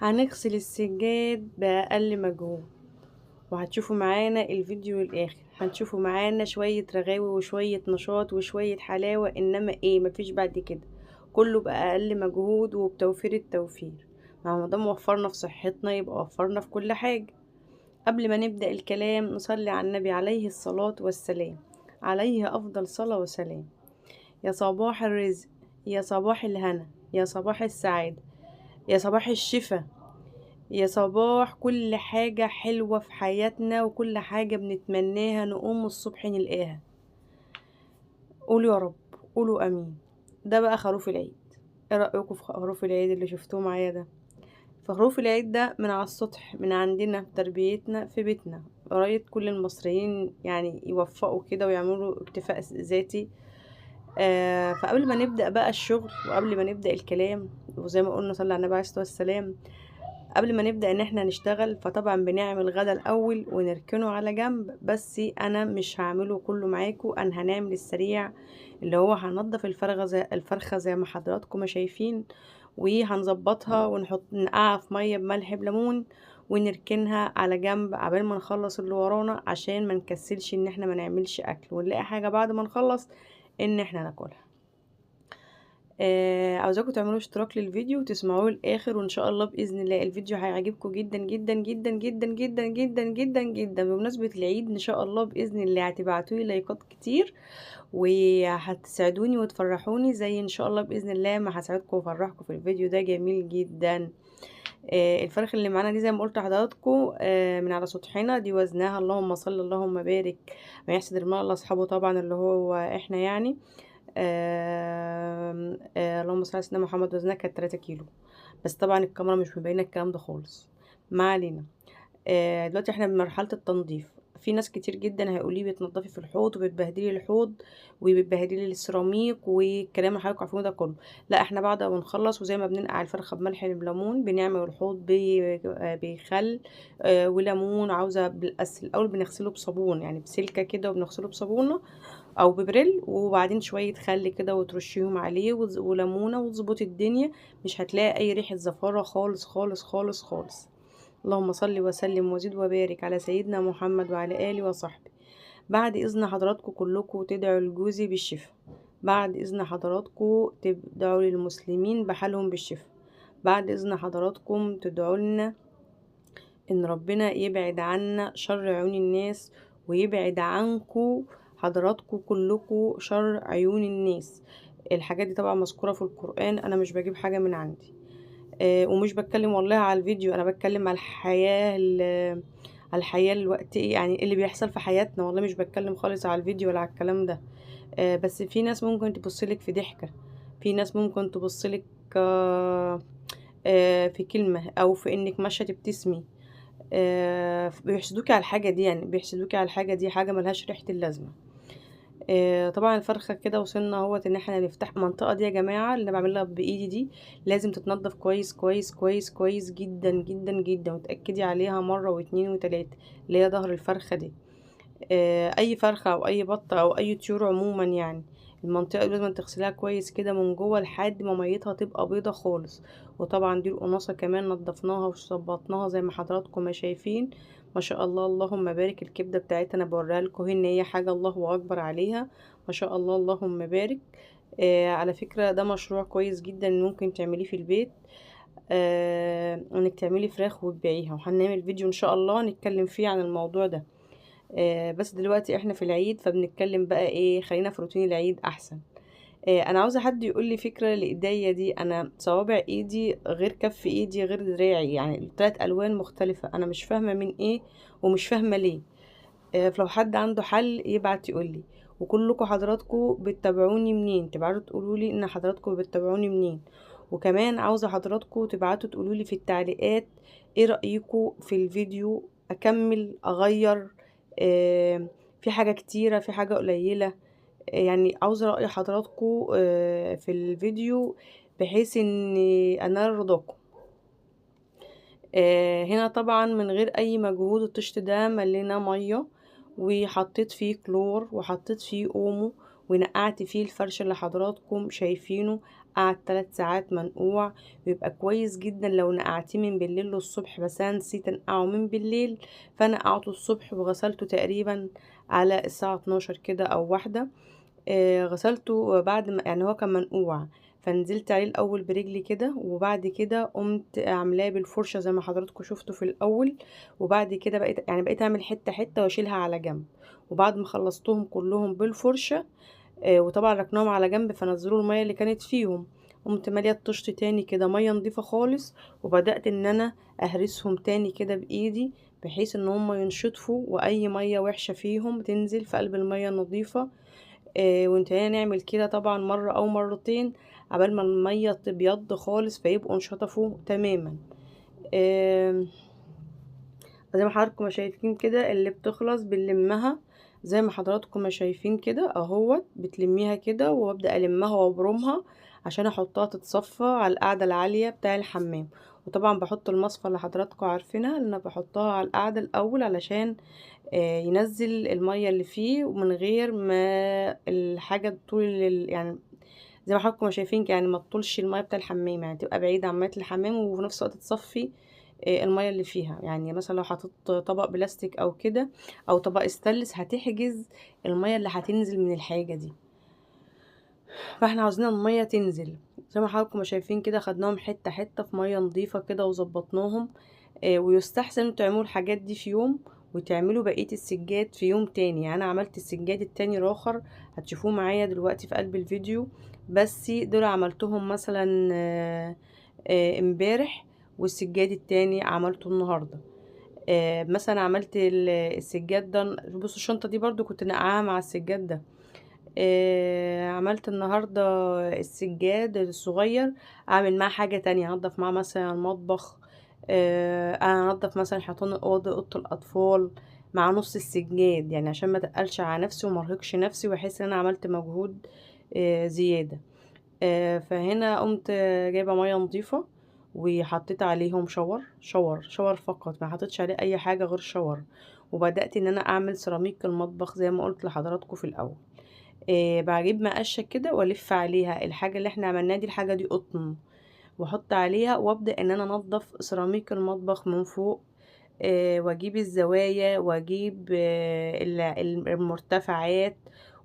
هنغسل السجاد بأقل مجهود، وهتشوفوا معانا الفيديو للآخر. هتشوفوا معانا شوية رغاوي وشوية نشاط وشوية حلاوة، إنما إيه مفيش بعد كده، كله بأقل مجهود وبتوفير التوفير. ما دام وفرنا في صحتنا يبقى وفرنا في كل حاجة. قبل ما نبدأ الكلام نصلي على النبي عليه الصلاة والسلام، عليه أفضل صلاة وسلام. يا صباح الرزق، يا صباح الهنا، يا صباح السعادة، يا صباح الشفا، يا صباح كل حاجة حلوة في حياتنا وكل حاجة بنتمناها نقوم الصبح نلقاها. قولوا يا رب، قولوا امين. ده بقى خروف العيد. ايه رأيكم في خروف العيد اللي شفتوه معايا ده؟ فخروف العيد ده من على السطح، من عندنا في تربيتنا في بيتنا. قريت كل المصريين يعني يوفقوا كده ويعملوا اكتفاء ذاتي. فقبل ما نبدأ بقى الشغل وقبل ما نبدأ الكلام، وزي ما قلنا صلى على النبي عليه الصلاة والسلام، قبل ما نبدأ ان احنا نشتغل فطبعا بنعمل غدا الاول ونركنه على جنب. بس انا مش هعمله كله معاكم، انا هنعمل السريع اللي هو هنضف الفرخة زي ما حضراتكم ما شايفين، وهنظبطها ونحط نقعها في مية بملح بليمون ونركنها على جنب عبال ما نخلص اللي ورانا، عشان ما نكسلش ان احنا ما نعملش اكل ونلاقي حاجة بعد ما نخلص ان احنا ناكلها. عاوزاكم تعملوا اشتراك للفيديو وتسمعوه للاخر، وان شاء الله باذن الله الفيديو هيعجبكم جدا جدا جدا جدا جدا جدا جدا جدا. بمناسبه العيد ان شاء الله باذن الله هتبعتوا لي لايكات كتير وهتساعدوني وتفرحوني، زي ان شاء الله باذن الله ما هساعدكم وافرحكم في الفيديو ده جميل جدا. الفرخ اللي معانا دي زي ما قلت لحضراتكم من على سطحنا، دي وزنها اللهم صل اللهم بارك ما يحسد المال الله اصحابه طبعا، اللي هو احنا يعني. اللهم صل على سيدنا محمد، وزنها كانت 3 كيلو. بس طبعا الكاميرا مش مبينه الكلام ده خالص، ما علينا. دلوقتي احنا بمرحله التنظيف. في ناس كتير جدا هيقولي بتنضفي في الحوض وبتبهدلي الحوض وبتبهدلي السيراميك والكلام اللي حضراتكم عارفينه ده كله. لا، احنا بعد ما بنخلص وزي ما بننقع الفرخه بملح بليمون بنعمل الحوض بخل وليمون. عاوزه الاول بنغسله بصابون، يعني بسلكه كده، وبنغسله بصابونه او ببريل، وبعدين شويه خل كده وترشيهم عليه وليمونه وتظبطي الدنيا. مش هتلاقي اي ريحه زفاره خالص خالص خالص خالص. اللهم صل وسلم وزد وبارك على سيدنا محمد وعلى اله وصحبه. بعد اذن حضراتكم كلكم تدعوا لجوزي بالشفاء، بعد اذن حضراتكم تدعوا للمسلمين بحالهم بالشفاء، بعد اذن حضراتكم تدعوا لنا ان ربنا يبعد عنا شر عيون الناس، ويبعد عنكم حضراتكم كلكم شر عيون الناس. الحاجات دي طبعا مذكورة في القرآن، انا مش بجيب حاجة من عندي. ومش بتكلم والله على الفيديو، انا بتكلم على الحياة على الحياة الوقت يعني اللي بيحصل في حياتنا. والله مش بتكلم خالص على الفيديو ولا على الكلام ده. بس في ناس ممكن تبصلك في ضحكة، في ناس ممكن تبصلك في كلمة او في انك ماشية تبتسمي. بيحسدوكي على الحاجة دي، يعني بيحسدوكي على الحاجة دي، حاجة ملهاش ريحة اللازمة. طبعا الفرخة كده وصلنا اهوت ان احنا نفتح المنطقة دي. يا جماعة اللي انا بعملها بايدي دي لازم تتنضف كويس كويس كويس كويس جدا جدا جدا، وتأكدي عليها مرة واتنين وتلاتة، اللي هي ظهر الفرخة دي. اي فرخة او اي بطة او اي طيور عموما يعني، المنطقة دي لازم تغسلها كويس كده من جوه لحد ما ميتها تبقى بيضة خالص. وطبعا دي القناصة كمان نضفناها وظبطناها زي ما حضراتكم ما شايفين. ما شاء الله اللهم بارك. الكبدة بتاعتنا انا بوريها لكم ان هي حاجة الله اكبر عليها، ما شاء الله اللهم بارك. على فكرة ده مشروع كويس جدا ممكن تعمليه في البيت. انك تعملي فراخ وتبيعيها، وهنعمل فيديو ان شاء الله نتكلم فيه عن الموضوع ده. بس دلوقتي احنا في العيد فبنتكلم بقى ايه، خلينا في روتين العيد احسن. انا عاوزه حد يقول لي فكره لايديا دي. انا صوابع ايدي غير كف ايدي غير دراعي، يعني الثلاث الوان مختلفه، انا مش فاهمه من ايه ومش فاهمه ليه. فلو حد عنده حل يبعت يقول لي. وكلكم حضراتكم بتتابعوني منين؟ تبعتوا تقولوا لي ان حضراتكم بتتابعوني منين. وكمان عاوزه حضراتكم تبعتوا تقولوا لي في التعليقات ايه رايكم في الفيديو، اكمل اغير، في حاجه كتيره في حاجه قليله. يعني عاوزه راي حضراتكم في الفيديو بحيث ان انال رضاكم. هنا طبعا من غير اي مجهود الطشت ده ملينا ميه، وحطيت فيه كلور وحطيت فيه اومو ونقعت فيه الفرش اللي حضراتكم شايفينه، قعد 3 ساعات منقوع، ويبقى كويس جدا لو نقعتيه من بالليل للصبح، بس انا نسيت انقعه من بالليل، فنقعته الصبح وغسلته تقريبا على الساعة 12 كده او واحدة. غسلته بعد ما يعني هو كان منقوع، فنزلت عليه الاول برجلي كده، وبعد كده قمت عاملاه بالفرشه زي ما حضراتكم شفتوا في الاول، وبعد كده بقيت اعمل حته حته واشيلها على جنب. وبعد ما خلصتهم كلهم بالفرشه، وطبعا ركناهم على جنب فنزلوا الميه اللي كانت فيهم، قمت ماليه الطشت تاني كده ميه نضيفه خالص، وبدات ان انا اهرسهم تاني كده بايدي، بحيث ان هم ينشطفوا واي ميه وحشه فيهم تنزل في قلب الميه النظيفه. وانتهينا نعمل كده طبعا مرة او مرتين، عبال ما المية تبيض خالص فيبقوا انشطفوا تماما. آم، زي ما حضراتكم ما شايفين كده اللي بتخلص بنلمها، زي ما حضراتكم ما شايفين كده اهوت، بتلميها كده وابدأ المها وابرمها عشان احطها تتصفى على القاعدة العالية بتاع الحمام. وطبعا بحط المصفى اللي حضراتكم عارفينها، اللي انا بحطها على القاعدة الاول علشان ينزل المية اللي فيه، ومن غير ما الحاجة طول يعني زي ما حضراتكم شايفين كده، يعني ما تطولش المية بتاع الحمام، يعني تبقى بعيدة عن مية الحمام وفي نفس الوقت تصفي المية اللي فيها. يعني مثلا لو حطيت طبق بلاستيك او كده او طبق استانلس هتحجز المية اللي هتنزل من الحاجة دي، فاحنا عاوزين المية تنزل. زي ما حضراتكم شايفين كده خدناهم حتة حتة في مية نظيفة كده وظبطناهم. ويستحسن تعملوا الحاجات دي في يوم وتعملوا بقية السجاد في يوم تاني. يعني انا عملت السجاد التاني الاخر هتشوفوه معايا دلوقتي في قلب الفيديو، بس دول عملتهم مثلا امبارح، والسجاد التاني عملته النهارده. مثلا عملت السجاد ده، بصوا الشنطة دي برضو كنت نقعاها مع السجاد ده. عملت النهاردة السجاد الصغير، اعمل معاه حاجة تانية، انضف معاه مثلا المطبخ، انضف مثلا حيطان الأوضة، أوضة الأطفال، مع نص السجاد، يعني عشان ما تقلش على نفسي ومرهقش نفسي واحس ان انا عملت مجهود زيادة. فهنا قمت جايبة مية نظيفة وحطيت عليهم شاور فقط، ما حطيتش عليه اي حاجة غير شاور. وبدأت ان انا اعمل سيراميك المطبخ زي ما قلت لحضراتكم في الاول. بجيب مقشة كده والف عليها الحاجة اللي احنا عملناها دي، الحاجة دي قطن، واحط عليها وابدأ ان انا انضف سيراميك المطبخ من فوق. واجيب الزوايا واجيب المرتفعات،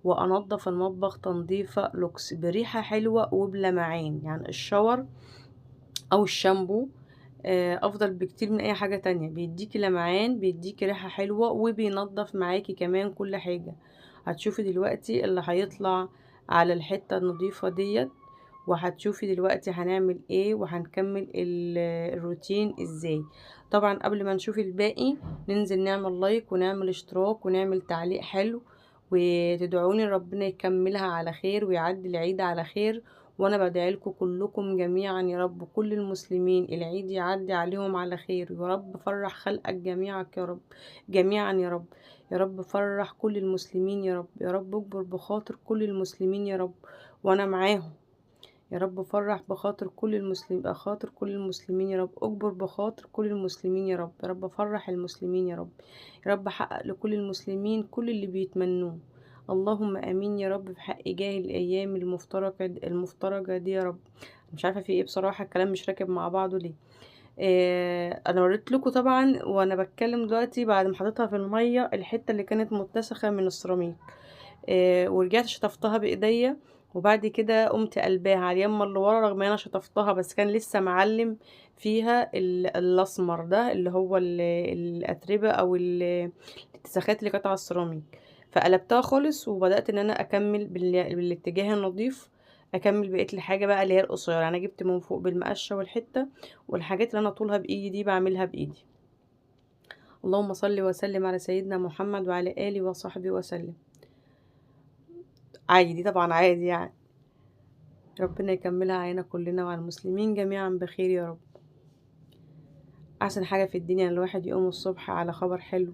وانضف المطبخ تنظيفة لوكس بريحة حلوة وبلمعان. يعني الشاور او الشامبو افضل بكتير من اي حاجة تانية، بيديكي لمعان، بيديكي ريحة حلوة، وبينضف معاكي كمان كل حاجة. هتشوفي دلوقتي اللي هيطلع على الحتة النظيفة ديت، وهتشوفي دلوقتي هنعمل ايه وهنكمل الروتين ازاي. طبعا قبل ما نشوف الباقي ننزل نعمل لايك ونعمل اشتراك ونعمل تعليق حلو، وتدعوني ربنا يكملها على خير ويعدي العيد على خير. وانا بدعي لكم كلكم جميعا يا رب، كل المسلمين العيد يعدي عليهم على خير، يا رب فرح خلقك جميعك يا رب، جميعا يا رب. يا رب فرح كل المسلمين يا رب، يا رب اجبر بخاطر كل المسلمين يا رب، وانا معاهم. يا رب فرح بخاطر كل المسلمين، بخاطر كل المسلمين يا رب، اجبر بخاطر كل المسلمين يا رب، يا رب فرح المسلمين يا رب، يا رب حقق لكل المسلمين كل اللي بيتمنوه. اللهم امين يا رب، في حق جاه الايام المفترجه دي يا رب. مش عارفه في ايه بصراحه، الكلام مش راكب مع بعضه ليه. انا وريت لكم طبعا وانا بتكلم دلوقتي بعد ما حطيتها في الميه الحته اللي كانت متسخه من السيراميك، ورجعت شطفتها بايديا، وبعد كده قمت قلباها على اليمه اللي ورا، رغم ان انا شطفتها بس كان لسه معلم فيها الاسمر ده اللي هو الاتربه او الاتساخات اللي كانت على السيراميك. فقلبتها خالص وبدات ان انا اكمل بالاتجاه النظيف، اكمل بقيه الحاجه بقى اللي هي القصيره. انا جبت من فوق بالمقشه والحته، والحاجات اللي انا طولها بايدي دي بعملها بايدي. اللهم صل وسلم على سيدنا محمد وعلى اله وصحبه وسلم. عادي دي طبعا عادي يعني. ربنا يكملها علينا كلنا وعلى المسلمين جميعا بخير يا رب. احسن حاجة في الدنيا ان الواحد يقوم الصبح على خبر حلو،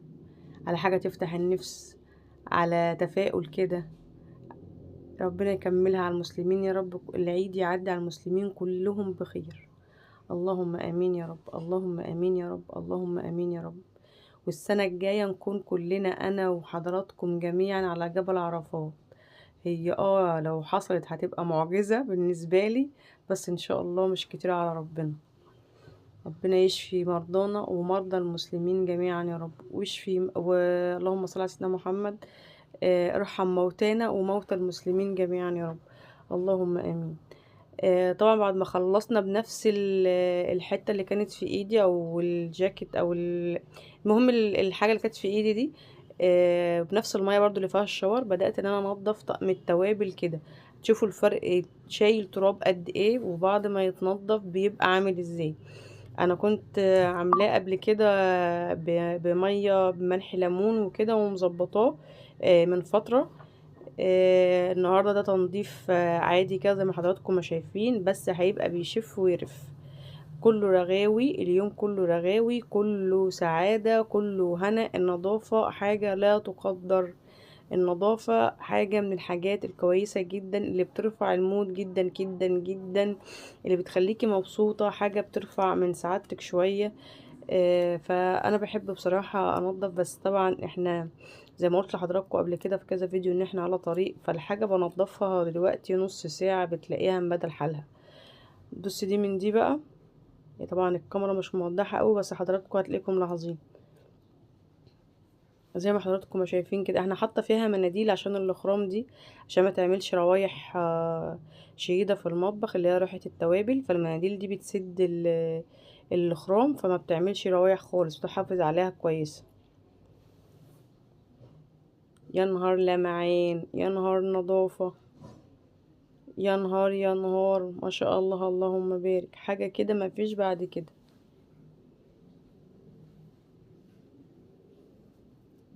على حاجة تفتح النفس، على تفاؤل كده. ربنا يكملها على المسلمين يا رب، العيد يعدي على المسلمين كلهم بخير. اللهم امين يا رب، اللهم امين يا رب، اللهم امين يا رب. والسنة الجاية نكون كلنا انا وحضراتكم جميعا على جبل عرفات هي لو حصلت هتبقى معجزة بالنسبة لي، بس ان شاء الله مش كتير على ربنا. ربنا يشفي مرضانا ومرضى المسلمين جميعا يا رب، اللهم صل على سيدنا محمد. ارحم موتانا وموتى المسلمين جميعا يا رب، اللهم امين. طبعا بعد ما خلصنا بنفس الحتة اللي كانت في ايدي او الجاكيت او المهم الحاجة اللي كانت في ايدي دي، بنفس المية برضو اللي فيها الشاور، بدأت ان انا انضف طقم التوابل كده. تشوفوا الفرق شايل تراب قد ايه، وبعد ما يتنضف بيبقى عامل ازاي. انا كنت عاملاه قبل كده بميه بملح ليمون وكده ومظبطاه من فتره. النهارده ده تنظيف عادي كده زي ما حضراتكم ما شايفين، بس هيبقى بيشف ويرف. كله رغاوي اليوم، كله رغاوي، كله سعادة، كله هنا. النظافة حاجة لا تقدر. النظافة حاجة من الحاجات الكويسة جدا اللي بترفع المود جدا جدا جدا، اللي بتخليكي مبسوطة، حاجة بترفع من سعادتك شوية. فأنا بحب بصراحة أنظف، بس طبعا احنا زي ما قلت لحضراتكم قبل كده في كذا فيديو ان احنا على طريق، فالحاجة بنضفها دلوقتي نص ساعة بتلاقيها من بدل حالها. بص دي من دي بقى، طبعا الكاميرا مش موضحة قوي بس حضراتكم هتلاقيكم ملاحظين. زي ما حضراتكم ما شايفين كده، احنا حاطه فيها مناديل عشان الاخرام دي، عشان ما تعملش روايح شديده في المطبخ اللي هي ريحه التوابل. فالمناديل دي بتسد الاخرام، فما بتعملش روايح خالص، بتحافظ عليها كويس. يا نهار لمعان، يا نهار نظافه، يا نهار يا نهار، ما شاء الله اللهم بارك، حاجه كده ما فيش بعد كده.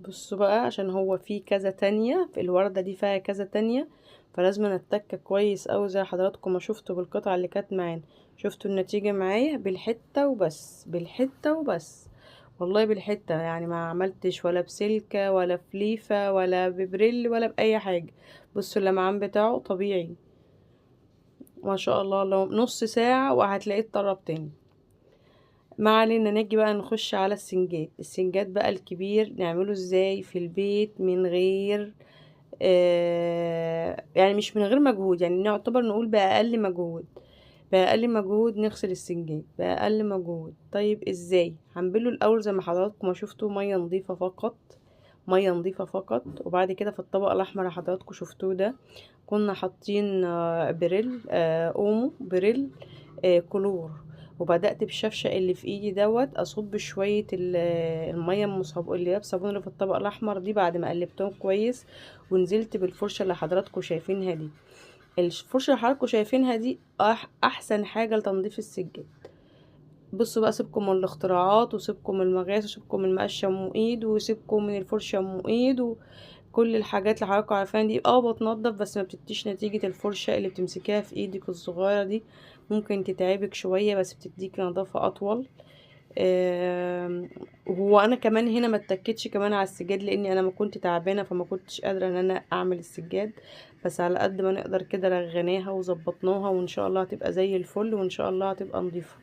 بصوا بقى، عشان هو فيه كذا تانية، في الوردة دي فيها كذا تانية، فلازم نتك كويس اوي زي حضراتكم ما شفتوا بالقطعة اللي كانت معانا. شفتوا النتيجة معايا بالحتة وبس، بالحتة وبس، والله بالحتة، يعني ما عملتش ولا بسلكة ولا فليفة ولا ببريل ولا بأي حاجة. بصوا اللمعان بتاعه طبيعي، ما شاء الله. لو نص ساعة وهتلاقيه اتطرب تاني. ما علينا، نيجي بقى نخش على السنجاد. السنجاد بقى الكبير نعمله ازاي في البيت من غير يعني مش من غير مجهود، يعني نعتبر نقول بأقل مجهود. بأقل مجهود نغسل السنجاد بأقل مجهود. طيب ازاي؟ هنبله الأول زي ما حضراتكم ما شفتوا، مية نظيفة فقط، مية نظيفة فقط. وبعد كده في الطبق الأحمر اللي حضراتكم شفتوه ده، كنا حاطين بريل اومو بريل كلور. وبدأت بالشفشق اللي في ايدي دوت اصب شوية المية اللي هي بصابون اللي في الطبق الاحمر دي، بعد ما قلبتهم كويس. ونزلت بالفرشة اللي حضراتكم شايفينها دي. الفرشة اللي حضراتكم شايفينها دي احسن حاجة لتنظيف السجاد. بصوا بقى، سيبكم من الاختراعات، وسيبكم من المقاس، وسيبكم من المقشة ام ايد، وسيبكم من الفرشة ام ايد، وكل الحاجات اللي حضراتكم عارفاها دي. بتنضف بس ما بتديش نتيجة الفرشة اللي بتمسكيها في ايدك الصغيرة دي. ممكن تتعبك شوية بس بتديك نظافة اطول. وهو انا كمان هنا ما اتكتش كمان على السجاد، لاني انا ما كنت تعبانة، فما كنتش قادرة ان انا اعمل السجاد. بس على قد ما نقدر كده رغيناها وظبطناها، وان شاء الله هتبقى زي الفل، وان شاء الله هتبقى نظيفة.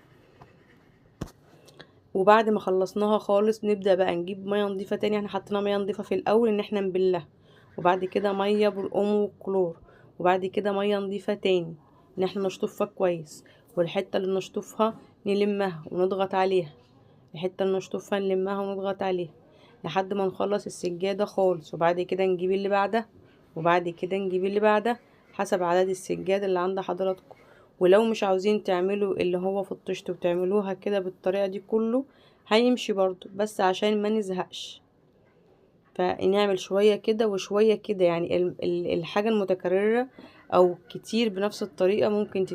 وبعد ما خلصناها خالص بنبدأ بقى نجيب مية نظيفة تاني. احنا حطينا مية نظيفة في الاول ان احنا نبلها، وبعد كده مية بالاومو والكلور، وبعد كده مية نظيفة تاني ان احنا نشطفها كويس. والحتة اللي نشطفها نلمها ونضغط عليها، الحتة اللي نشطفها نلمها ونضغط عليها لحد ما نخلص السجادة خالص. وبعد كده نجيب اللي بعدها، وبعد كده نجيب اللي بعدها، حسب عدد السجاد اللي عند حضراتكم. ولو مش عاوزين تعملوا اللي هو في الطشت وتعملوها كده بالطريقة دي كله هيمشي برضو، بس عشان ما نزهقش فنعمل شوية كده وشوية كده. يعني الحاجة المتكررة او كتير بنفس الطريقة ممكن